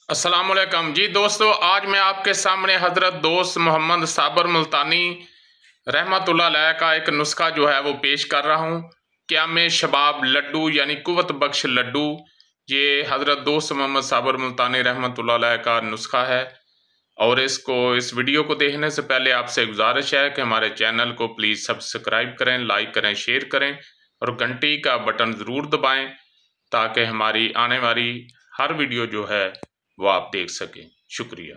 अस्सलाम वालेकुम जी दोस्तों, आज मैं आपके सामने हज़रत दोस्त मोहम्मद साबर मुल्तानी रहमतुल्लाह अलैह का एक नुस्खा जो है वो पेश कर रहा हूँ। क़याम शबाब लड्डू यानी कुव्वत बख्श लड्डू, ये हज़रत दोस्त मोहम्मद साबर मुल्तानी रहमतुल्लाह अलैह का नुस्खा है। और इस वीडियो को देखने से पहले आपसे गुजारिश है कि हमारे चैनल को प्लीज़ सब्सक्राइब करें, लाइक करें, शेयर करें और घंटी का बटन ज़रूर दबाएं ताकि हमारी आने वाली हर वीडियो जो है वो आप देख सकें। शुक्रिया।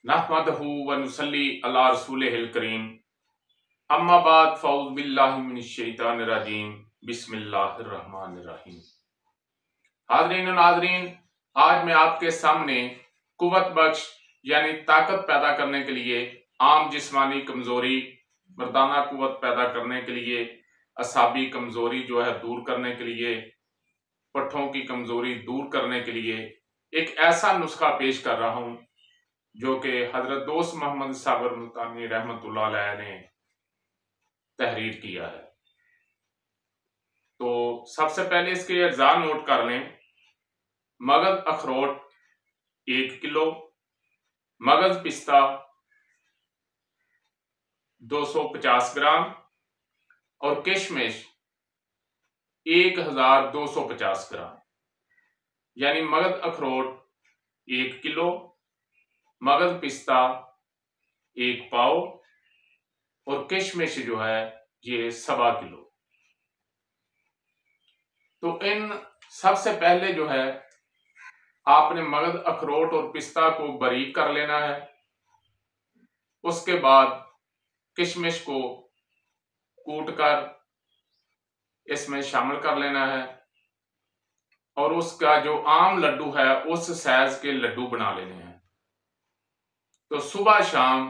नहमदहू व नुसल्ली अला रसूलिहिल करीम, अम्मा बाद फ़ऊज़ु बिल्लाहि मिनश शैतानिर रजीम, बिस्मिल्लाहिर रहमानिर रहीम। हाज़रीन और नाज़रीन, आज मैं आपके सामने कुव्वत बख्श यानी ताकत पैदा करने के लिए, आम जिस्मानी कमज़ोरी, मर्दाना कुव्वत पैदा करने के लिए, असाबी कमज़ोरी जो है दूर करने के लिए, पट्ठों की कमज़ोरी दूर करने के लिए एक ऐसा नुस्खा पेश कर रहा हूं जो कि हजरत दोस्त मोहम्मद साबर मुल्तानी रहमतुल्लाह अलैह ने तहरीर किया है। तो सबसे पहले इसके अज्जा नोट कर लें। मगज अखरोट 1 किलो, मगज पिस्ता 250 ग्राम और किशमिश 1250 ग्राम। यानी मगज अखरोट 1 किलो, मगज पिस्ता 1 पाव और किशमिश जो है ये 1.25 किलो। तो इन सबसे पहले जो है आपने मगज अखरोट और पिस्ता को बारीक कर लेना है। उसके बाद किशमिश को कूट कर इसमें शामिल कर लेना है और उसका जो आम लड्डू है उस साइज के लड्डू बना लेने हैं। तो सुबह शाम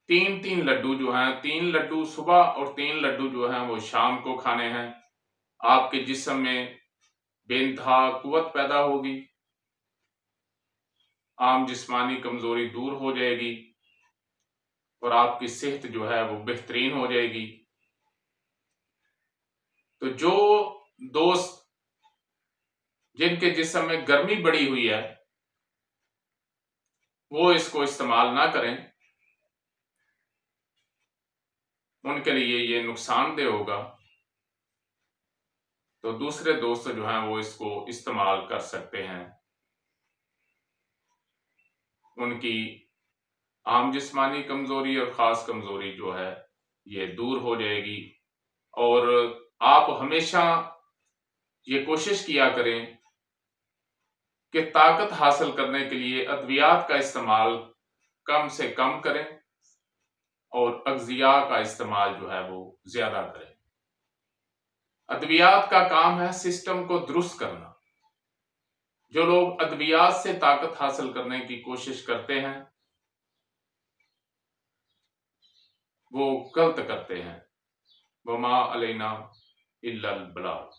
3-3 लड्डू जो हैं, 3 लड्डू सुबह और 3 लड्डू जो हैं वो शाम को खाने हैं। आपके जिस्म में बेइंतहा कुव्वत पैदा होगी, आम जिस्मानी कमजोरी दूर हो जाएगी और आपकी सेहत जो है वो बेहतरीन हो जाएगी। तो जो दोस्त जिनके जिस्म में गर्मी बढ़ी हुई है वो इसको इस्तेमाल ना करें, उनके लिए ये नुकसानदेह होगा। तो दूसरे दोस्त जो हैं वो इसको इस्तेमाल कर सकते हैं। उनकी आम जिस्मानी कमजोरी और खास कमजोरी जो है ये दूर हो जाएगी। और आप हमेशा ये कोशिश किया करें कि ताकत हासिल करने के लिए अद्वियात का इस्तेमाल कम से कम करें और अग़ज़िया का इस्तेमाल जो है वो ज्यादा करें। अद्वियात का काम है सिस्टम को दुरुस्त करना। जो लोग अद्वियात से ताकत हासिल करने की कोशिश करते हैं वो गलत करते हैं। वमा अलैना इल्लल बलाग।